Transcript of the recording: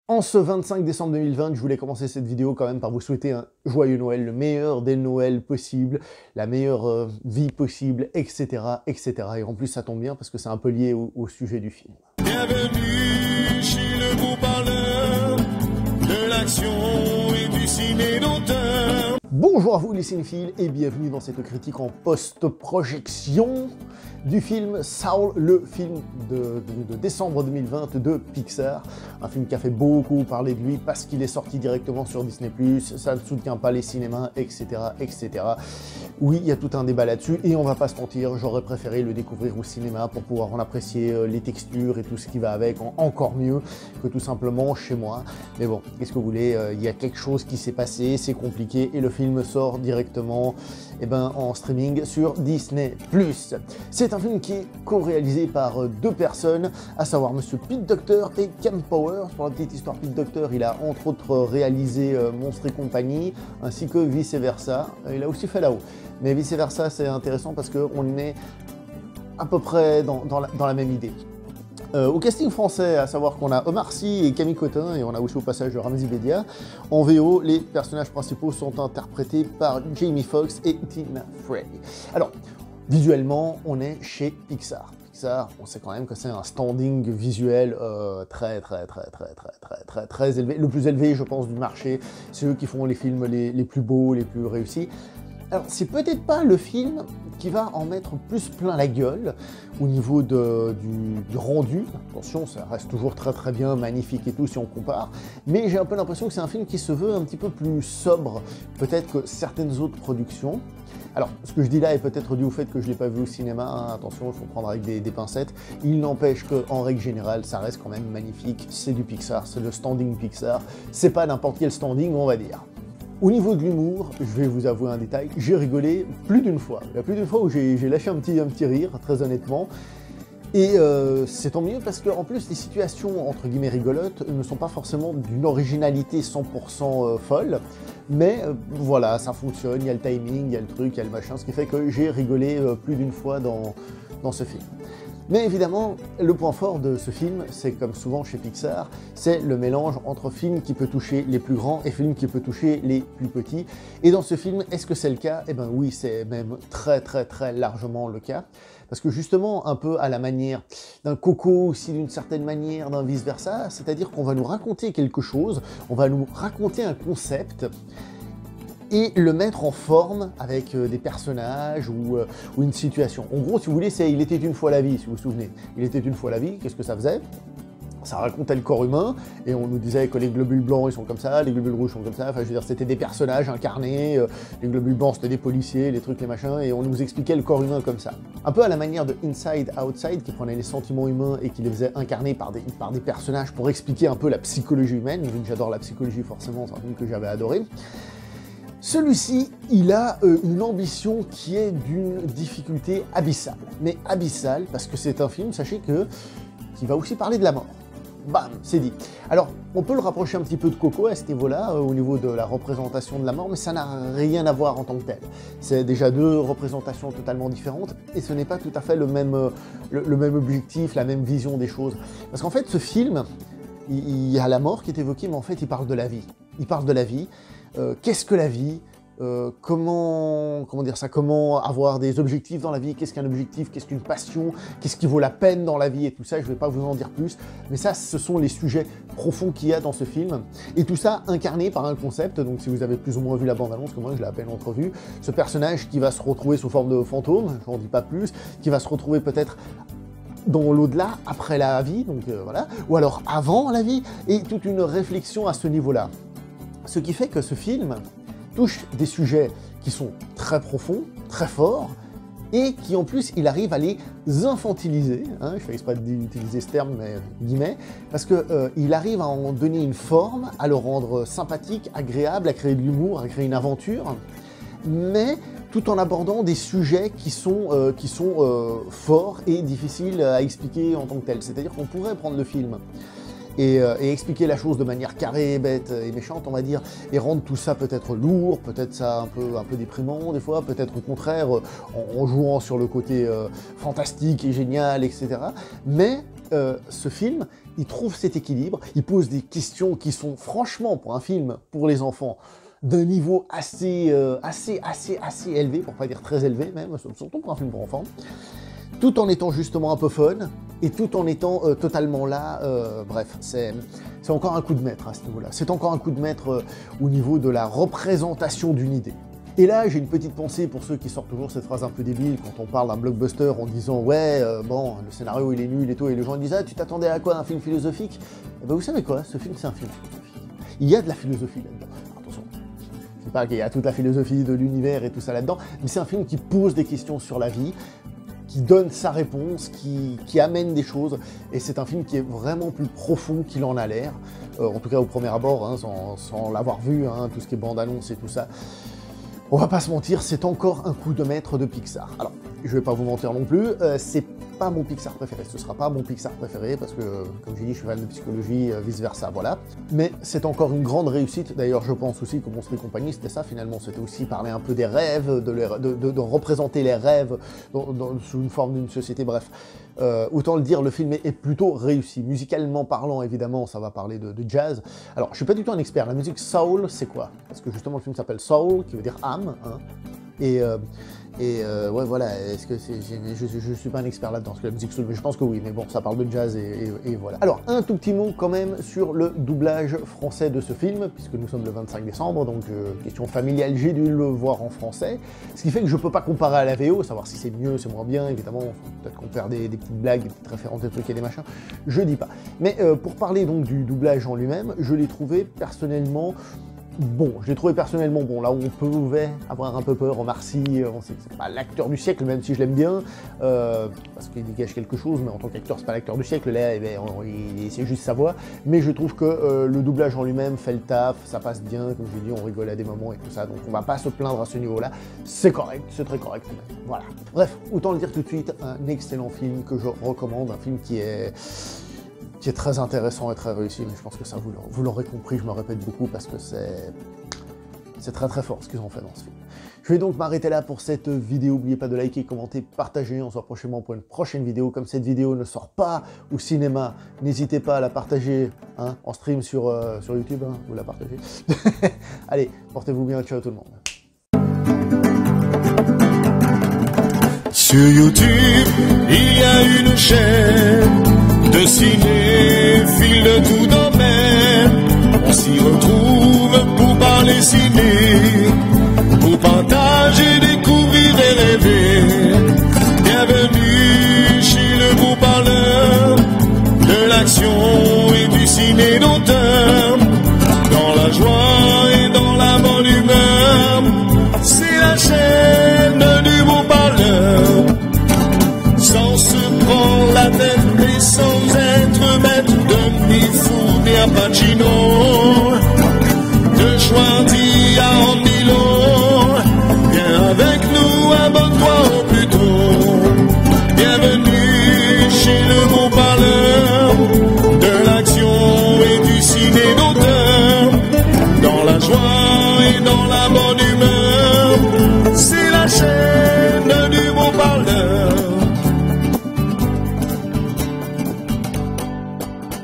En ce 25 décembre 2020, je voulais commencer cette vidéo quand même par vous souhaiter un joyeux Noël, le meilleur des Noëls possible, la meilleure vie possible, etc., etc. Et en plus, ça tombe bien parce que c'est un peu lié au sujet du film. Bienvenue chez le beau parleur de l'action et du ciné d'auteur. Bonjour à vous les cinéphiles et bienvenue dans cette critique en post-projection du film Soul, le film de décembre 2020 de Pixar. Un film qui a fait beaucoup parler de lui parce qu'il est sorti directement sur Disney+, ça ne soutient pas les cinémas, etc., etc. Oui, il y a tout un débat là-dessus et on va pas se mentir, j'aurais préféré le découvrir au cinéma pour pouvoir en apprécier les textures et tout ce qui va avec encore mieux que tout simplement chez moi. Mais bon, qu'est-ce que vous voulez, il y a quelque chose qui s'est passé, c'est compliqué et le film sort directement en streaming sur Disney+. C'est un film qui est co-réalisé par deux personnes, à savoir Monsieur Pete Docter et Cam Powers. Pour la petite histoire, Pete Docter, il a entre autres réalisé Monstres et compagnie, ainsi que Vice Versa. Il a aussi fait là-haut. Mais Vice Versa, c'est intéressant parce qu'on est à peu près dans la même idée. Au casting français, à savoir qu'on a Omar Sy et Camille Cotin, et on a aussi au passage Ramzy Bedia. En VO, les personnages principaux sont interprétés par Jamie Foxx et Tina Fey. Alors, visuellement, on est chez Pixar. Pixar, on sait quand même que c'est un standing visuel très élevé, le plus élevé, je pense, du marché. C'est eux qui font les films les plus beaux, les plus réussis. Alors, c'est peut-être pas le film qui va en mettre plus plein la gueule au niveau du rendu. Attention, ça reste toujours très bien, magnifique et tout si on compare, mais j'ai un peu l'impression que c'est un film qui se veut un petit peu plus sobre, peut-être que certaines autres productions. Alors, ce que je dis là est peut-être dû au fait que je ne l'ai pas vu au cinéma, hein. Attention, il faut prendre avec des pincettes. Il n'empêche qu'en règle générale, ça reste quand même magnifique, c'est du Pixar, c'est le standing Pixar, c'est pas n'importe quel standing, on va dire. Au niveau de l'humour, je vais vous avouer un détail, j'ai rigolé plus d'une fois. Il y a plus d'une fois où j'ai lâché un petit rire, très honnêtement. Et c'est tant mieux parce qu'en plus, les situations entre guillemets rigolotes ne sont pas forcément d'une originalité 100% folle. Mais voilà, ça fonctionne, il y a le timing, il y a le truc, il y a le machin, ce qui fait que j'ai rigolé plus d'une fois dans ce film. Mais évidemment, le point fort de ce film, c'est comme souvent chez Pixar, c'est le mélange entre film qui peut toucher les plus grands et film qui peut toucher les plus petits. Et dans ce film, est-ce que c'est le cas? Eh ben oui, c'est même très largement le cas. Parce que justement, un peu à la manière d'un Coco, aussi d'une certaine manière, d'un vice-versa, c'est-à-dire qu'on va nous raconter quelque chose, on va nous raconter un concept, et le mettre en forme avec des personnages ou une situation. En gros, si vous voulez, c'est « Il était une fois la vie », si vous vous souvenez. « Il était une fois la vie », qu'est-ce que ça faisait? Ça racontait le corps humain, et on nous disait que les globules blancs, ils sont comme ça, les globules rouges sont comme ça, enfin, je veux dire, c'était des personnages incarnés, les globules blancs, c'était des policiers, les trucs, les machins, et on nous expliquait le corps humain comme ça. Un peu à la manière de Inside Outside, qui prenait les sentiments humains et qui les faisait incarner par des personnages pour expliquer un peu la psychologie humaine, vu que j'adore la psychologie, forcément, c'est un film que j'avais adoré. Celui-ci, il a une ambition qui est d'une difficulté abyssale. Mais abyssale, parce que c'est un film, sachez qui va aussi parler de la mort. Bam, c'est dit. Alors, on peut le rapprocher un petit peu de Coco à ce niveau-là, au niveau de la représentation de la mort, mais ça n'a rien à voir en tant que tel. C'est déjà deux représentations totalement différentes, et ce n'est pas tout à fait le même objectif, la même vision des choses. Parce qu'en fait, ce film, il y a la mort qui est évoquée, mais en fait, il parle de la vie. Il parle de la vie. Qu'est-ce que la vie? Comment dire ça? Comment avoir des objectifs dans la vie? Qu'est-ce qu'un objectif? Qu'est-ce qu'une passion? Qu'est-ce qui vaut la peine dans la vie? Et tout ça, je ne vais pas vous en dire plus, mais ça, ce sont les sujets profonds qu'il y a dans ce film. Et tout ça incarné par un concept, donc si vous avez plus ou moins vu la bande-annonce, que moi je l'ai à peine entrevue, ce personnage qui va se retrouver sous forme de fantôme, je n'en dis pas plus, qui va se retrouver peut-être dans l'au-delà, après la vie, donc voilà, ou alors avant la vie, et toute une réflexion à ce niveau-là. Ce qui fait que ce film touche des sujets qui sont très profonds, très forts, et qui en plus, il arrive à les infantiliser, hein, je fais exprès d'utiliser ce terme, mais guillemets, parce qu'il arrive à en donner une forme, à le rendre sympathique, agréable, à créer de l'humour, à créer une aventure, mais tout en abordant des sujets qui sont forts et difficiles à expliquer en tant que tels. C'est-à-dire qu'on pourrait prendre le film et expliquer la chose de manière carrée, bête et méchante, on va dire, et rendre tout ça peut-être lourd, peut-être ça un peu déprimant des fois, peut-être au contraire en jouant sur le côté fantastique et génial, etc. Mais ce film, il trouve cet équilibre, il pose des questions qui sont franchement, pour un film pour les enfants, d'un niveau assez élevé, pour pas dire très élevé même, surtout pour un film pour enfants, tout en étant justement un peu fun, et tout en étant totalement là, bref, c'est encore un coup de maître à ce niveau-là. C'est encore un coup de maître au niveau de la représentation d'une idée. Et là, j'ai une petite pensée pour ceux qui sortent toujours cette phrase un peu débile quand on parle d'un blockbuster en disant « Ouais, bon, le scénario il est nul et tout », et les gens disent « Ah, tu t'attendais à quoi, un film philosophique ?» Et ben vous savez quoi, ce film c'est un film philosophique. Il y a de la philosophie là-dedans. Attention, c'est pas qu'il y a toute la philosophie de l'univers et tout ça là-dedans, mais c'est un film qui pose des questions sur la vie, qui donne sa réponse, qui amène des choses, et c'est un film qui est vraiment plus profond qu'il en a l'air, en tout cas au premier abord, hein, sans l'avoir vu, hein, tout ce qui est bande-annonce et tout ça. On va pas se mentir, c'est encore un coup de maître de Pixar. Alors, je vais pas vous mentir non plus, c'est pas mon Pixar préféré, ce sera pas mon Pixar préféré, parce que, comme j'ai dit, je suis fan de psychologie, vice-versa, voilà. Mais c'est encore une grande réussite, d'ailleurs je pense aussi que Monstres et compagnie, c'était ça finalement, c'était aussi parler un peu des rêves, de représenter les rêves sous une forme d'une société, bref. Autant le dire, le film est plutôt réussi. Musicalement parlant, évidemment, ça va parler de jazz. Alors, je suis pas du tout un expert, la musique soul, c'est quoi? Parce que justement, le film s'appelle Soul, qui veut dire âme, hein. Ouais, voilà, est-ce que c'est... Je suis pas un expert là-dedans, parce que la musique soul, mais je pense que oui, mais bon, ça parle de jazz et voilà. Alors, un tout petit mot quand même sur le doublage français de ce film, puisque nous sommes le 25 décembre, donc question familiale, j'ai dû le voir en français, ce qui fait que je peux pas comparer à la VO, savoir si c'est mieux, c'est moins bien, évidemment, peut-être qu'on perd des petites blagues, des petites références, des trucs et des machins, je dis pas. Mais pour parler donc du doublage en lui-même, je l'ai trouvé personnellement... Bon, je l'ai trouvé personnellement bon, là où on pouvait avoir un peu peur, Omar Sy, c'est pas l'acteur du siècle, même si je l'aime bien, parce qu'il dégage quelque chose, mais en tant qu'acteur, c'est pas l'acteur du siècle, là, c'est juste sa voix, mais je trouve que le doublage en lui-même fait le taf, ça passe bien, comme je l'ai dit, on rigole à des moments et tout ça, donc on va pas se plaindre à ce niveau-là, c'est correct, c'est très correct, même. Voilà. Bref, autant le dire tout de suite, un excellent film que je recommande, un film qui est très intéressant et très réussi, mais je pense que ça, vous l'aurez compris, je me répète beaucoup parce que c'est très très fort ce qu'ils ont fait dans ce film. Je vais donc m'arrêter là pour cette vidéo, n'oubliez pas de liker, commenter, partager, on se voit prochainement pour une prochaine vidéo. Comme cette vidéo ne sort pas au cinéma, n'hésitez pas à la partager, hein, en stream sur YouTube, hein, vous la partagez. Allez, portez-vous bien, ciao tout le monde. Sur YouTube, il y a une chaîne de cinéphiles de tout domaine. On s'y retrouve pour parler ciné, pour partager, découvrir et rêver. Bienvenue chez le beau parleur de l'action et du ciné d'auteur. Dans la joie et dans la bonne humeur, c'est la chaîne du beau parleur. Sans se prendre la tête et sans être maître de ni fou ni à Pacino, de Schwarty à Andilo, viens avec nous, abonne-toi au plus tôt. Bienvenue chez le beau parleur de l'action et du ciné d'auteur, dans la joie et dans la bonne humeur.